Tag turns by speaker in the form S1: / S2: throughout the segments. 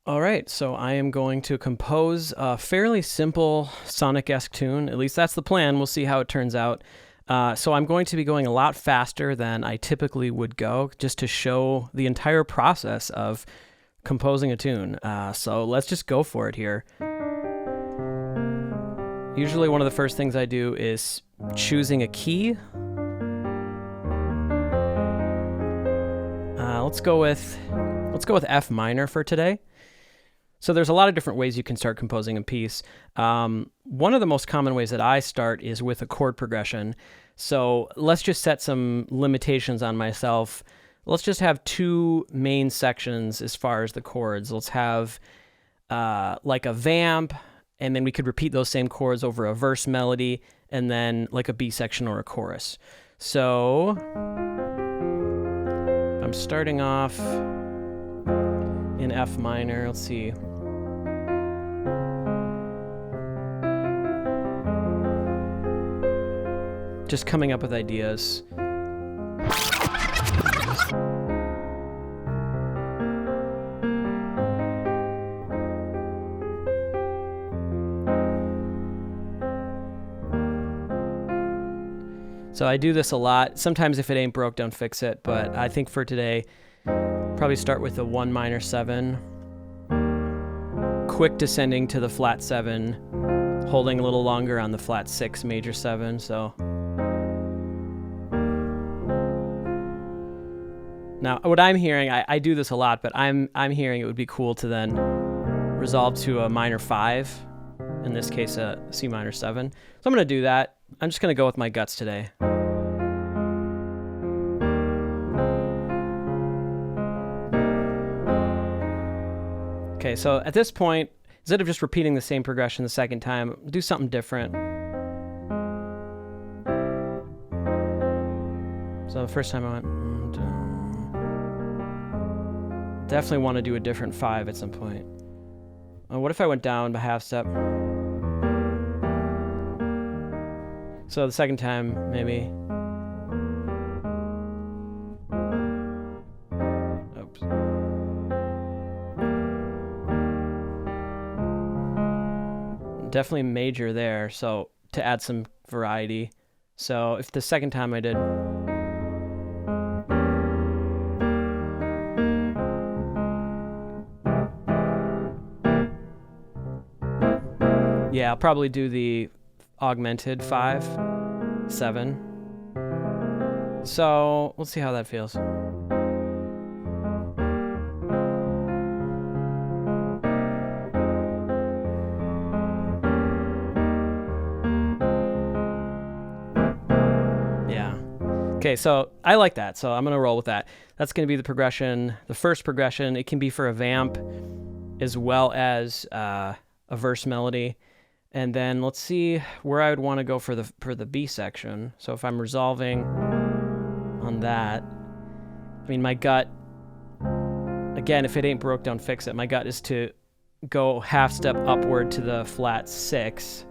S1: All right, so I am going to compose a fairly simple Sonicesque tune. At least that's the plan. We'll see how it turns out. So I'm going to be going a lot faster than I typically would go, just to show the entire process of composing a tune. So let's just go for it here. Usually one of the first things I do is choosing a key. Let's go with F minor for today. So there's a lot of different ways you can start composing a piece. One of the most common ways that I start is with a chord progression. So let's just set some limitations on myself. Let's just have two main sections as far as the chords. Let's have like a vamp, and then we could repeat those same chords over a verse melody, and then like a B section or a chorus. So I'm starting off in F minor. Let's see. Just coming up with ideas. So I do this a lot. Sometimes if it ain't broke, don't fix it. But I think for today, probably start with a 1 minor 7. Quick descending to the flat 7. Holding a little longer on the flat 6 major 7. So now what I'm hearing, I do this a lot, but I'm hearing it would be cool to then resolve to a minor 5. In this case, a C minor 7. So I'm going to do that. I'm just going to go with my guts today. Okay, so at this point, instead of just repeating the same progression the second time, do something different. So the first time I went... Definitely want to do a different 5 at some point. What if I went down by half step? So the second time, maybe. Oops. Definitely major there, so to add some variety. So if the second time I did... Yeah, I'll probably do the augmented 5, 7. So let's see how that feels. Yeah. Okay, so I like that, so I'm going to roll with that. That's going to be the progression, the first progression. It can be for a vamp as well as a verse melody. And then let's see where I would want to go for the B section. So if I'm resolving on that, I mean, my gut, again, if it ain't broke, don't fix it. My gut is to go half step upward to the flat 6,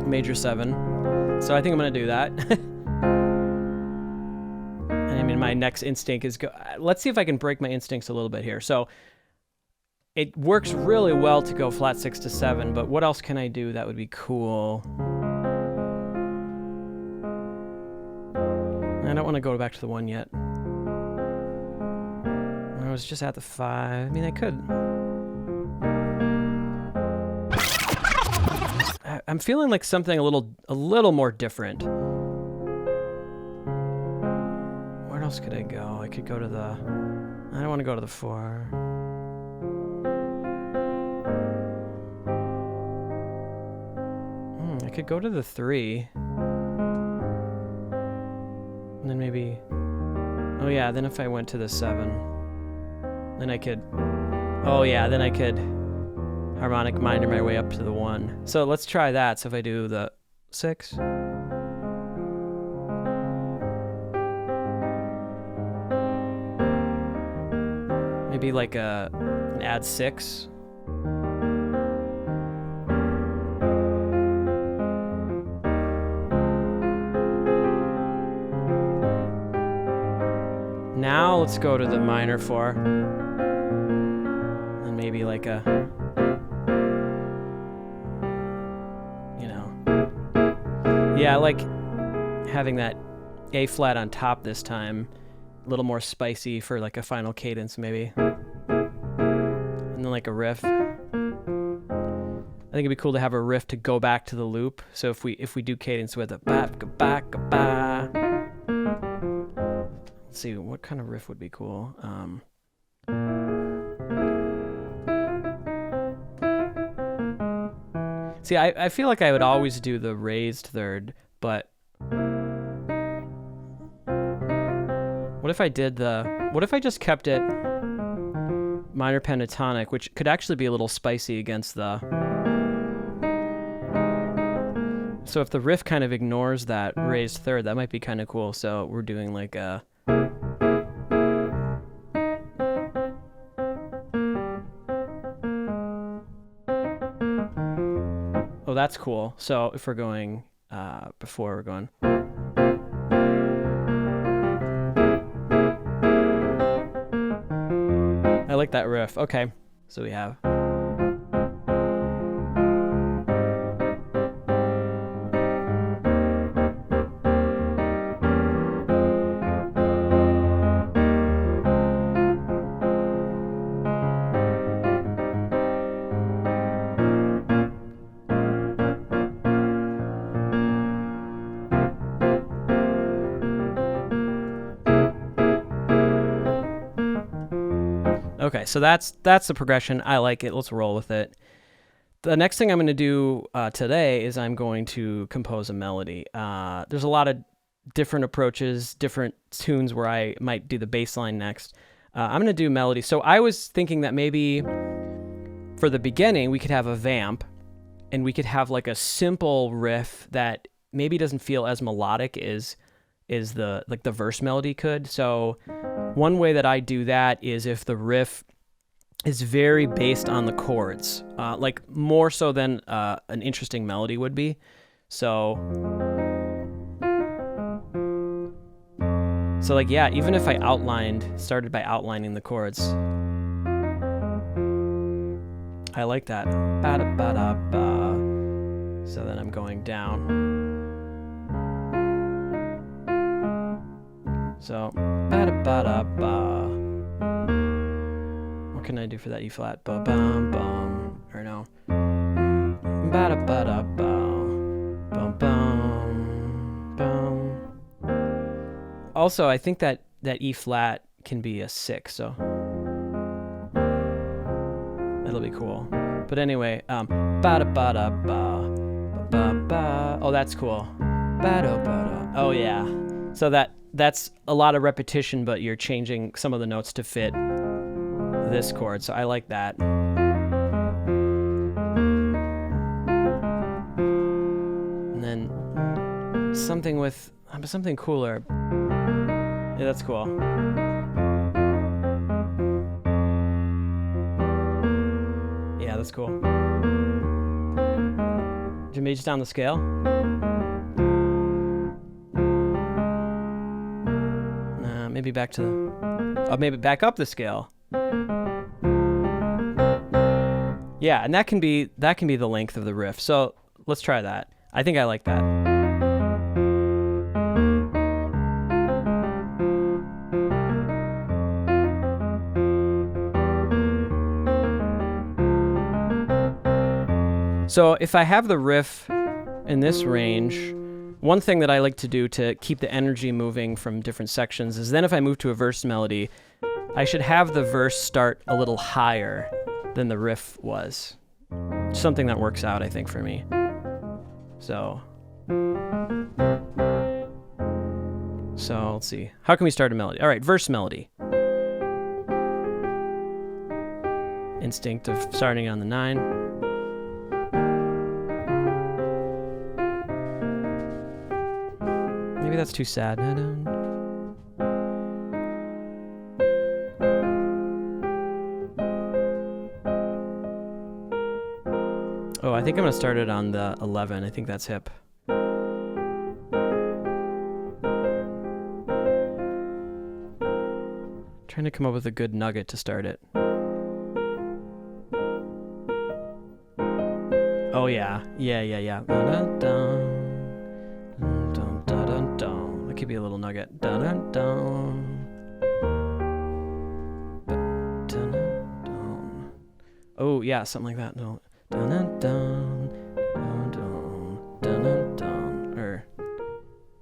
S1: major 7. So I think I'm going to do that. And I mean, my next instinct is let's see if I can break my instincts a little bit here. So it works really well to go flat 6 to 7, but what else can I do that would be cool? I don't want to go back to the 1 yet. I was just at the 5. I mean, I could. I'm feeling like something a little more different. Where else could I go? I could go to the... I don't want to go to the 4. I could go to the 3. And then maybe... Oh yeah, then if I went to the 7, then I could... Oh yeah, then I could harmonic minor my way up to the 1. So let's try that. So if I do the 6... Maybe like an add 6. Now let's go to the minor 4. And maybe like a, yeah, I like having that A flat on top this time, a little more spicy for like a final cadence maybe, and then like a riff. I think it'd be cool to have a riff to go back to the loop. So if we do cadence with a ba ga ba ga ba. Let's see, what kind of riff would be cool? See, I feel like I would always do the raised third, but what if I just kept it minor pentatonic, which could actually be a little spicy against the... So if the riff kind of ignores that raised third, that might be kind of cool. So we're doing like a... Oh, that's cool. So if we're going before we're going... I like that riff. Okay, so we have... Okay, so that's the progression. I like it. Let's roll with it. The next thing I'm going to do today is I'm going to compose a melody. There's a lot of different approaches, different tunes where I might do the bass line next. I'm going to do melody. So I was thinking that maybe for the beginning we could have a vamp and we could have like a simple riff that maybe doesn't feel as melodic as the verse melody could. So one way that I do that is if the riff is very based on the chords, like more so than an interesting melody would be. So like, yeah, even if I started by outlining the chords, I like that. Ba-da-ba-da-ba. So then I'm going down. So, ba-da-ba-da-ba. What can I do for that E flat? Ba-bum-bum. Or no. Ba-da-ba-da-ba. Bum-bum-bum. Also, I think that E flat can be a 6, so it'll be cool. But anyway, ba-da-ba-da-ba. Ba-ba-ba. Oh, that's cool. Ba-da-ba-da. Oh, yeah. So that's a lot of repetition, but you're changing some of the notes to fit this chord, so I like that. And then something cooler. Yeah, that's cool. Yeah, that's cool. Did you just down the scale? Maybe back to maybe back up the scale. Yeah, and that can be the length of the riff. So let's try that. I think I like that. So if I have the riff in this range, one thing that I like to do to keep the energy moving from different sections is then if I move to a verse melody, I should have the verse start a little higher than the riff was. Something that works out, I think, for me. So let's see. How can we start a melody? All right, verse melody. Instinct of starting on the 9. Maybe that's too sad. Oh, I think I'm going to start it on the 11. I think that's hip. Trying to come up with a good nugget to start it. yeah. Yeah. Dun, dun, dun, dun, dun, dun, dun. That could be a little nugget. Dun, dun, dun. Dun, dun, dun. Oh, yeah, something like that. No. Dun, dun, dun, dun, dun, dun, dun. Or,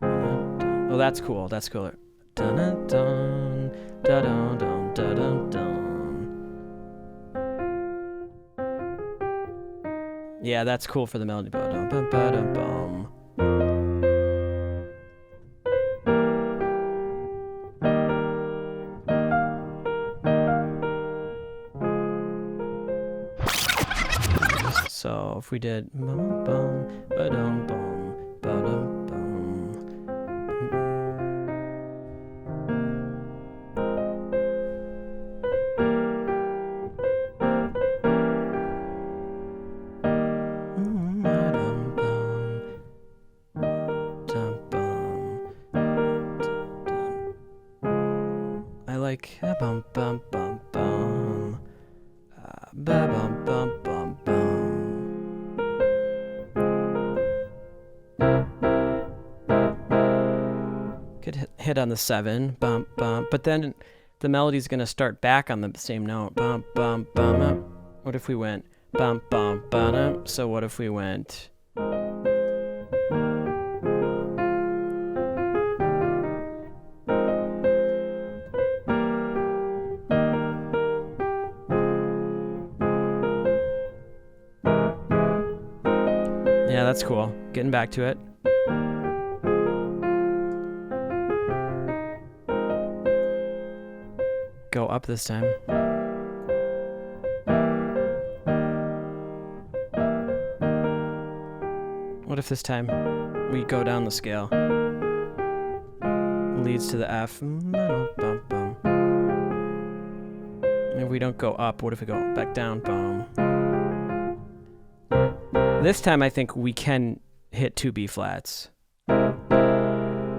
S1: dun, dun. Oh, that's cool. That's cooler. Dun, dun, dun, dun, dun, dun, dun, dun. Yeah, that's cool for the melody. Ba-dum-bum-ba-dum-bum. So if we did bum bum ba-dum bum ba-dum bum. I like bum bum bum bum ba bum bum bum bum. Could hit on the 7 bum bum, but then the melody's gonna start back on the same note bum bum bum. What if we went bum bum bum? So what if we went? Yeah, that's cool. Getting back to it. Go up this time. What if this time we go down the scale? Leads to the F. If we don't go up, what if we go back down? Boom. This time I think we can hit 2 B flats,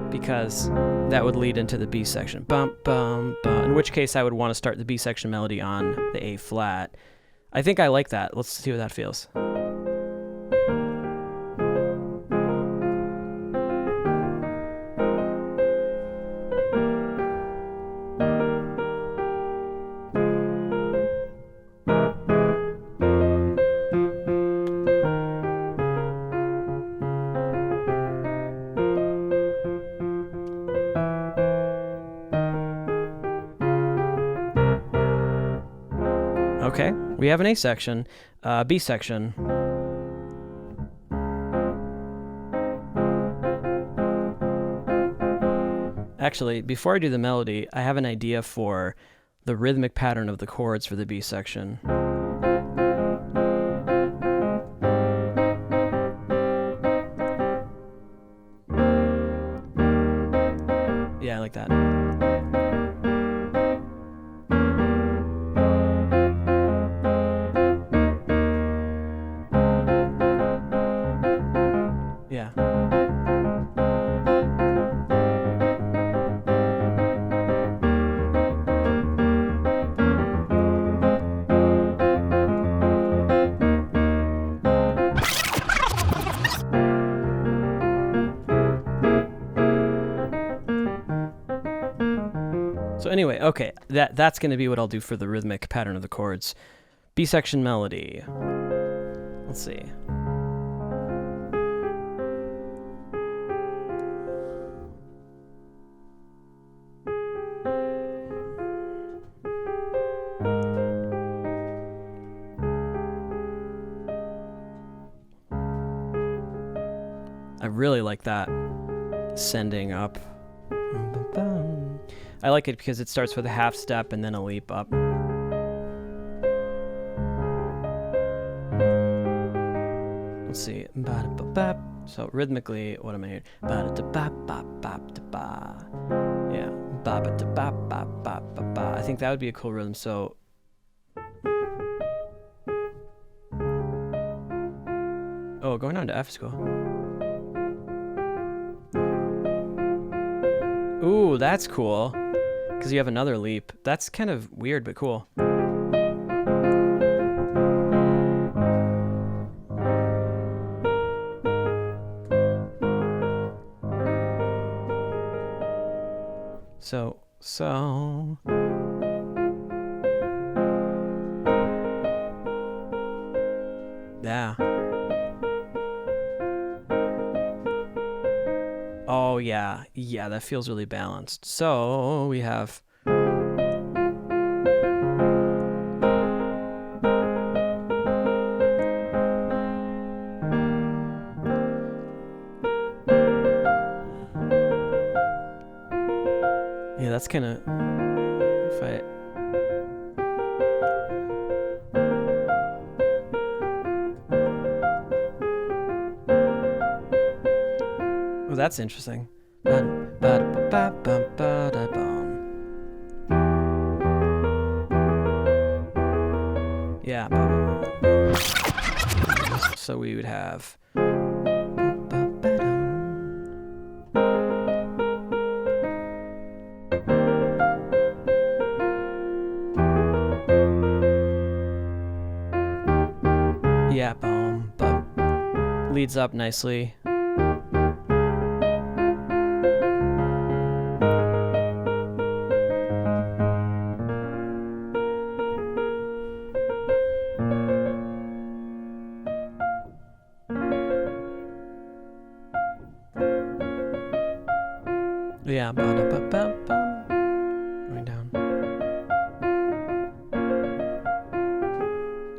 S1: because that would lead into the B section. Bum, bum, bum. In which case I would want to start the B section melody on the A flat. I think I like that. Let's see what that feels. Okay, we have an A section, B section. Actually, before I do the melody, I have an idea for the rhythmic pattern of the chords for the B section. Yeah, I like that. Yeah. So anyway, okay, that's going to be what I'll do for the rhythmic pattern of the chords. B section melody. Let's see. I really like that sending up. I like it because it starts with a half step and then a leap up. Let's see. So rhythmically, what am I hearing? Yeah. I think that would be a cool rhythm. So oh, going on to F is cool. Ooh, that's cool. Because you have another leap. That's kind of weird, but cool. So. Yeah. Oh, yeah. Yeah, that feels really balanced. So we have. Yeah, that's kind of. If I. Oh, that's interesting. Yeah. So we would have. Yeah, boom, boom. Leads up nicely. Yeah, going down.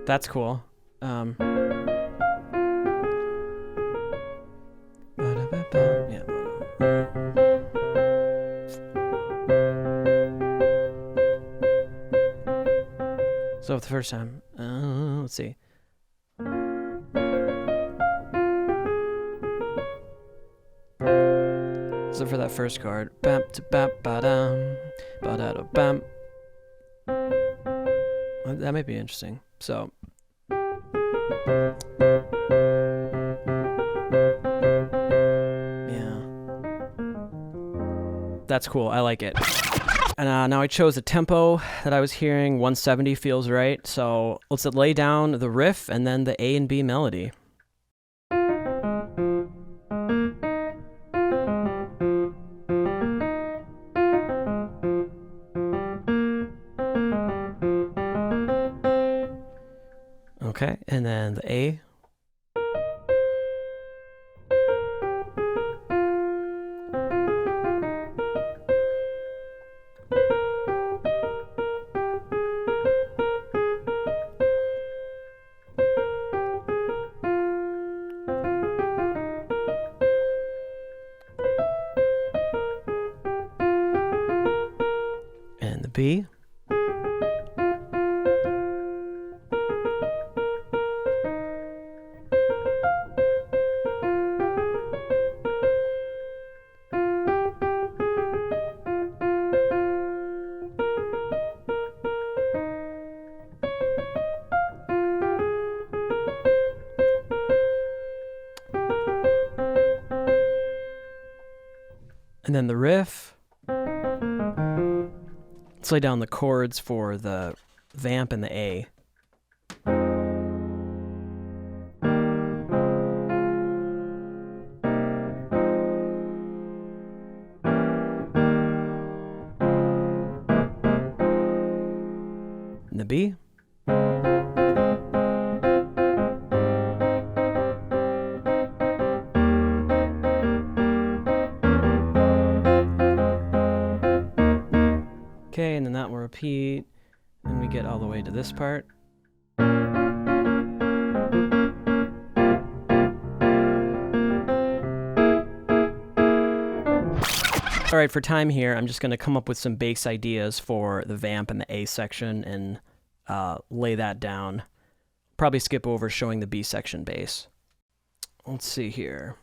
S1: That's cool. Yeah. So the first time, let's see. So for that first chord, bam to bam ba dum, ba da da bam. That might be interesting. So. Yeah. That's cool. I like it. And now I chose a tempo that I was hearing. 170 feels right. So let's lay down the riff and then the A and B melody. Okay, and then the A. And the B. And then the riff. Let's lay down the chords for the vamp and the A. And the B. Okay, and then that will repeat, and we get all the way to this part. All right, for time here, I'm just going to come up with some bass ideas for the vamp and the A section and lay that down. Probably skip over showing the B section bass. Let's see here.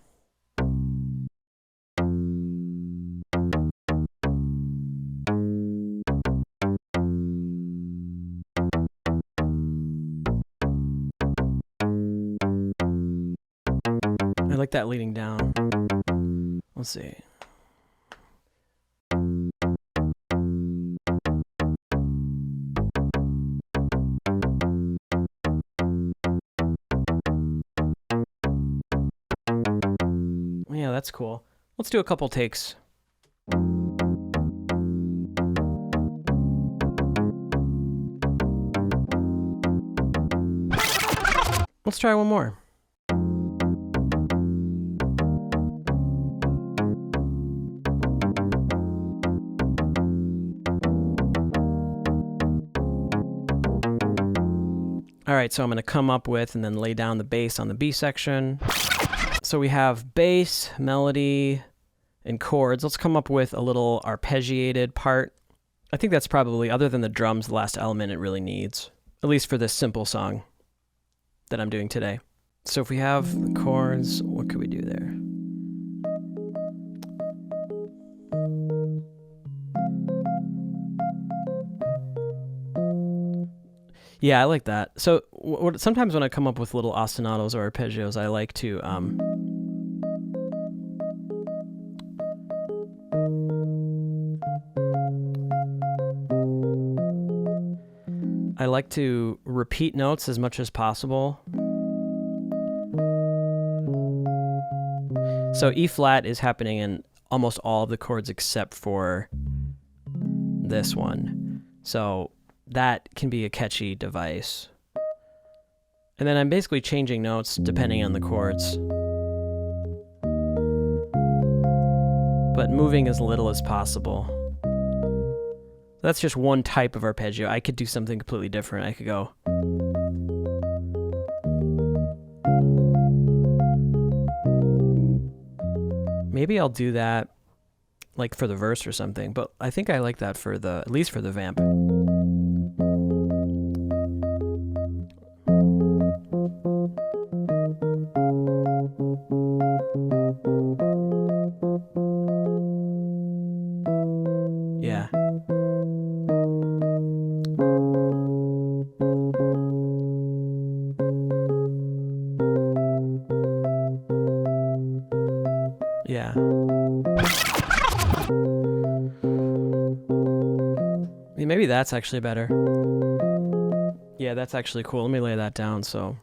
S1: I like that leading down. Let's see. Yeah, that's cool. Let's do a couple takes. Let's try one more. All right, so I'm going to come up with and then lay down the bass on the B section. So we have bass, melody, and chords. Let's come up with a little arpeggiated part. I think that's probably, other than the drums, the last element it really needs, at least for this simple song that I'm doing today. So if we have the chords, what could we do there? Yeah, I like that. So sometimes when I come up with little ostinatos or arpeggios, I like to repeat notes as much as possible. So E flat is happening in almost all of the chords except for this one. So that can be a catchy device. And then I'm basically changing notes depending on the chords, but moving as little as possible. That's just one type of arpeggio. I could do something completely different. I could go. Maybe I'll do that like for the verse or something, but I think I like that for at least for the vamp. Yeah. Yeah. Maybe that's actually better. Yeah, that's actually cool. Let me lay that down, so.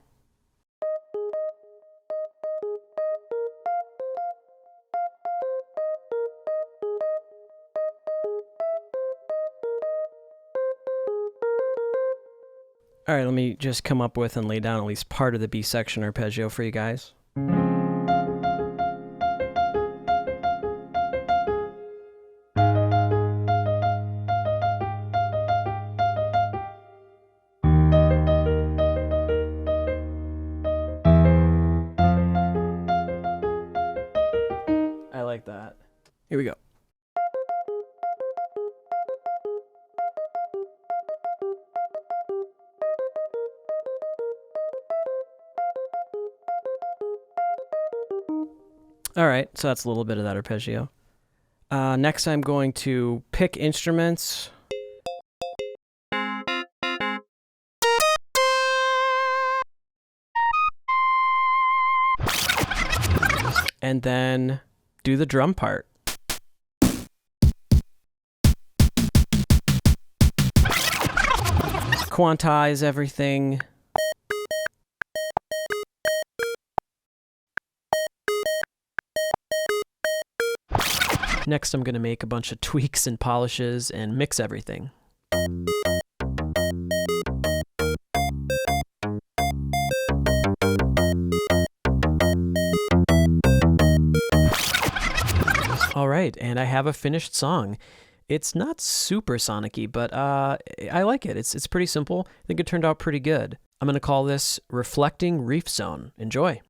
S1: All right, let me just come up with and lay down at least part of the B section arpeggio for you guys. I like that. Here we go. All right, so that's a little bit of that arpeggio. Next, I'm going to pick instruments. And then do the drum part. Quantize everything. Next, I'm going to make a bunch of tweaks and polishes and mix everything. All right, and I have a finished song. It's not super sonic-y, but I like it. It's pretty simple. I think it turned out pretty good. I'm going to call this Reflecting Reef Zone. Enjoy.